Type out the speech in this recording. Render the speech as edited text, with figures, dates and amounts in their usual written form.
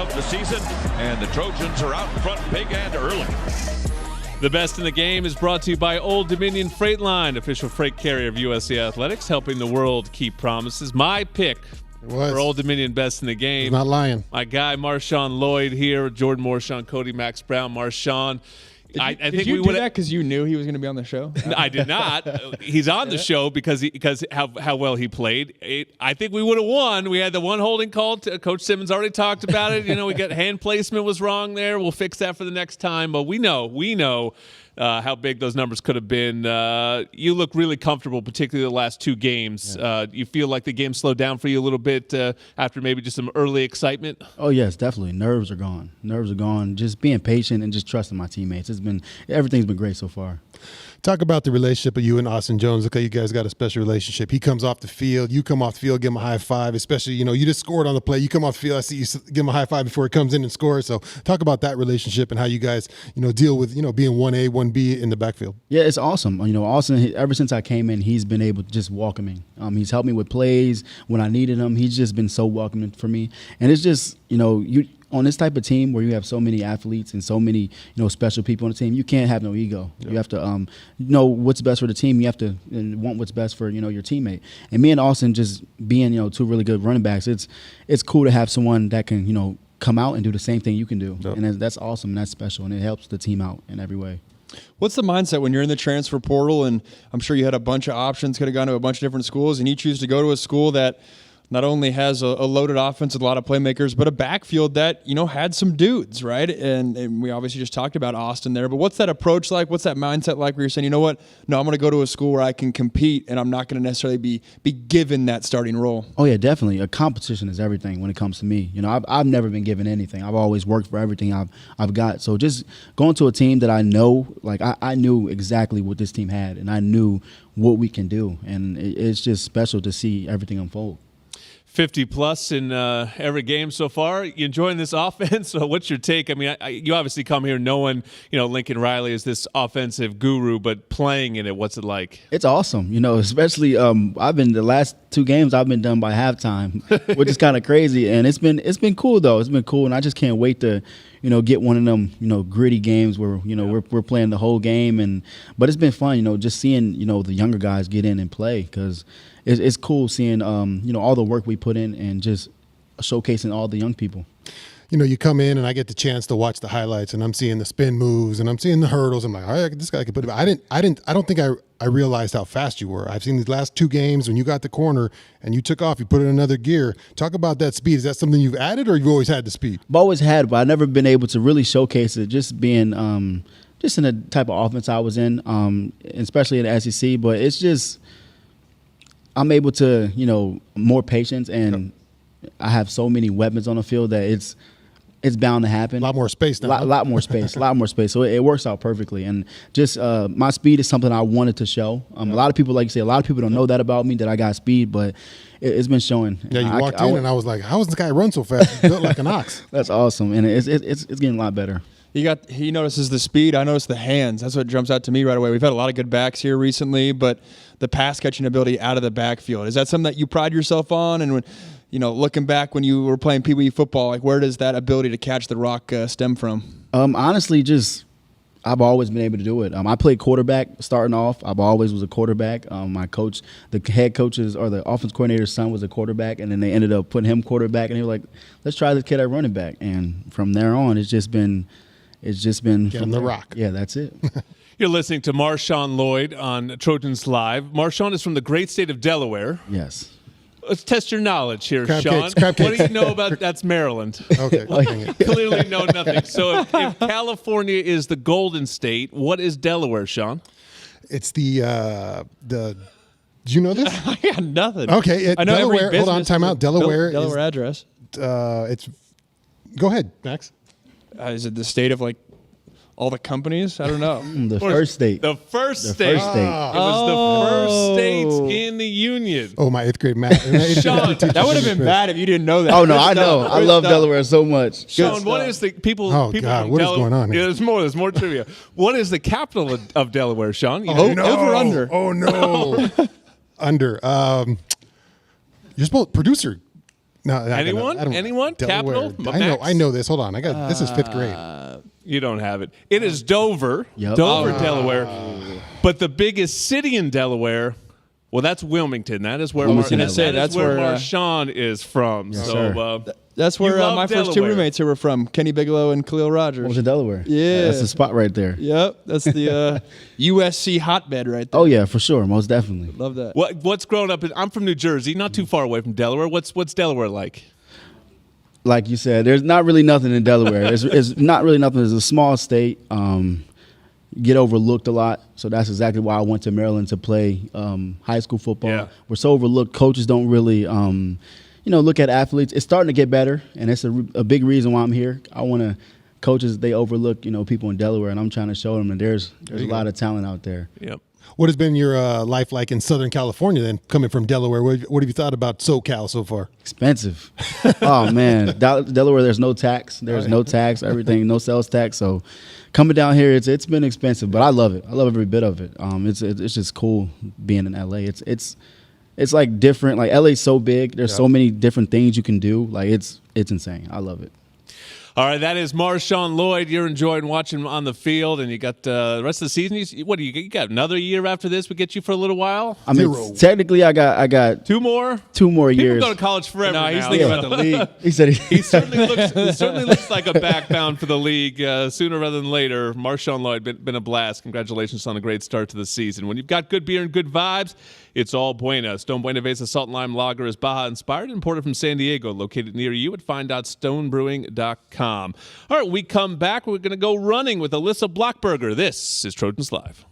of the season, and the Trojans are out in front big and early. The Best in the Game is brought to you by Old Dominion Freight Line, official freight carrier of USA Athletics, helping the world keep promises. My pick for Old Dominion Best in the Game. He's not lying. My guy, MarShawn Lloyd here, Jordan Morshawn, Cody, Max Brown, MarShawn. I think you we do would that because you knew he was going to be on the show? I did not. He's on the show because how well he played. I think we would have won. We had the one holding call. Coach Simmons already talked about it. We got hand placement was wrong there. We'll fix that for the next time. But we know how big those numbers could have been. You look really comfortable, particularly the last two games. Yeah. You feel like the game slowed down for you a little bit after maybe just some early excitement? Oh, yes, definitely. Nerves are gone. Just being patient and just trusting my teammates. Everything's been great so far. Talk about the relationship of you and Austin Jones. Look how you guys got a special relationship. He comes off the field. You come off the field, give him a high five, especially, you just scored on the play. You come off the field, I see you give him a high five before he comes in and scores. So talk about that relationship and how you guys, deal with, being 1A, 1B in the backfield. Yeah, it's awesome. Austin, ever since I came in, he's been able to just welcome me. He's helped me with plays when I needed him. He's just been so welcoming for me. And it's just, on this type of team where you have so many athletes and so many, special people on the team, you can't have no ego. Yep. You have to know what's best for the team. You have to want what's best for, your teammate. And me and Austin just being, two really good running backs, it's cool to have someone that can, come out and do the same thing you can do. Yep. And that's awesome and that's special, and it helps the team out in every way. What's the mindset when you're in the transfer portal, and I'm sure you had a bunch of options, could have gone to a bunch of different schools, and you choose to go to a school that not only has a loaded offense with a lot of playmakers, but a backfield that, had some dudes, right? And we obviously just talked about Austin there, but what's that approach like? What's that mindset like where you're saying, you know what? No, I'm going to go to a school where I can compete and I'm not going to necessarily be given that starting role. Oh, yeah, definitely. A competition is everything when it comes to me. I've never been given anything. I've always worked for everything I've got. So just going to a team that I know, like I knew exactly what this team had, and I knew what we can do. And it's just special to see everything unfold. 50-plus in every game so far. You enjoying this offense? So what's your take? I mean, you obviously come here knowing, Lincoln Riley is this offensive guru, but playing in it, what's it like? It's awesome, especially the last two games I've been done by halftime, which is kind of crazy. And it's been cool, though. It's been cool, and I just can't wait to get one of them, gritty games where, we're playing the whole game. But it's been fun, just seeing, the younger guys get in and play, because it's cool seeing, all the work we put in and just showcasing all the young people. You come in and I get the chance to watch the highlights, and I'm seeing the spin moves and I'm seeing the hurdles. I'm like, all right, this guy could put it. I don't think I realized how fast you were. I've seen these last two games when you got the corner and you took off, you put it in another gear. Talk about that speed. Is that something you've added, or you've always had the speed? I've always had, but I've never been able to really showcase it, just being just in the type of offense I was in, especially in the SEC. But it's just I'm able to, more patience, and I have so many weapons on the field that it's bound to happen. A lot more space now. A lot more space. So it works out perfectly. And just my speed is something I wanted to show. A lot of people, like you say, a lot of people don't know that about me, that I got speed, but it's been showing. Yeah, you walked in and I was like, how does this guy run so fast? He's built like an ox. That's awesome. And it's getting a lot better. He notices the speed. I notice the hands. That's what jumps out to me right away. We've had a lot of good backs here recently, but the pass catching ability out of the backfield, is that something that you pride yourself on? And when, looking back when you were playing Pee Wee football, like where does that ability to catch the rock stem from? Honestly, I've always been able to do it. I played quarterback starting off. I've always was a quarterback. My coach, the head coach's or the offense coordinator's son was a quarterback, and then they ended up putting him quarterback, and they were like, let's try this kid at running back. And from there on, it's just been get him the rock. Yeah, that's it. You're listening to MarShawn Lloyd on Trojans Live. MarShawn is from the great state of Delaware. Yes. Let's test your knowledge here, Crab Sean. cakes, crab what cakes. do you know about that's Maryland? Okay. Clearly know nothing. So if California is the Golden State, what is Delaware, Sean? It's the do you know this? I got nothing. Okay, I know Delaware. every Hold on, time out. Delaware address. It's go ahead, Max. Is it the state of like all the companies? I don't know. The first state. The first state. It was the first state in the union. Oh, my 8th grade math. Sean, that would have been bad if you didn't know that. Oh, no, I know. I love Delaware so much. Sean, what is the people? Oh, people God, from what is going on here? Yeah, there's more trivia. What is the capital of Delaware, Sean? You Oh, know? no. Over under. Oh, no. Under. You're supposed producer. No, Anyone? I don't- Anyone? Delaware. Capital? I know this. Hold on. This is 5th grade. You don't have it. It is Dover. Yep. Dover, Delaware. But the biggest city in Delaware, well, that's Wilmington. That is where Wilmington, that's where where, Marshawn is from. Yes, so sir. That's where You love my first two Delaware. roommates were from, Kenny Bigelow and Khalil Rogers. What was it, Delaware? Yeah. That's the spot right there. Yep, that's the USC hotbed right there. Oh yeah, for sure, most definitely. Love that. what's grown up? I'm from New Jersey, not too far away from Delaware. What's Delaware like? Like you said, there's not really nothing in Delaware. It's not really nothing. It's a small state. Get overlooked a lot, so that's exactly why I went to Maryland to play high school football. Yeah. We're so overlooked. Coaches don't really, look at athletes. It's starting to get better, and it's a big reason why I'm here. I want to coaches. They overlook people in Delaware, and I'm trying to show them that there's a lot of talent out there. Yep. What has been your life like in Southern California then, coming from Delaware? What have you thought about SoCal so far? Expensive. Oh man, Delaware. There's no tax. There's no tax. Everything, no sales tax. So coming down here, it's been expensive, but I love it. I love every bit of it. It's just cool being in LA. It's like different. Like LA's so big. There's so many different things you can do. Like it's insane. I love it. All right, that is MarShawn Lloyd. You're enjoying watching him on the field, and you got the rest of the season. You got another year after this? We get you for a little while. I mean, technically, I got 2 more. 2 more People years. go to college forever. No, he's now, thinking so. about the league. He said He certainly looks like a backbound for the league sooner rather than later. MarShawn Lloyd, been a blast. Congratulations on a great start to the season. When you've got good beer and good vibes, it's all Buena. Stone Buena Vesa Salt and Lime Lager is Baja inspired and imported from San Diego, located near you at find.stonebrewing.com. All right, we come back. We're going to go running with Alyssa Blockberger. This is Trojans Live.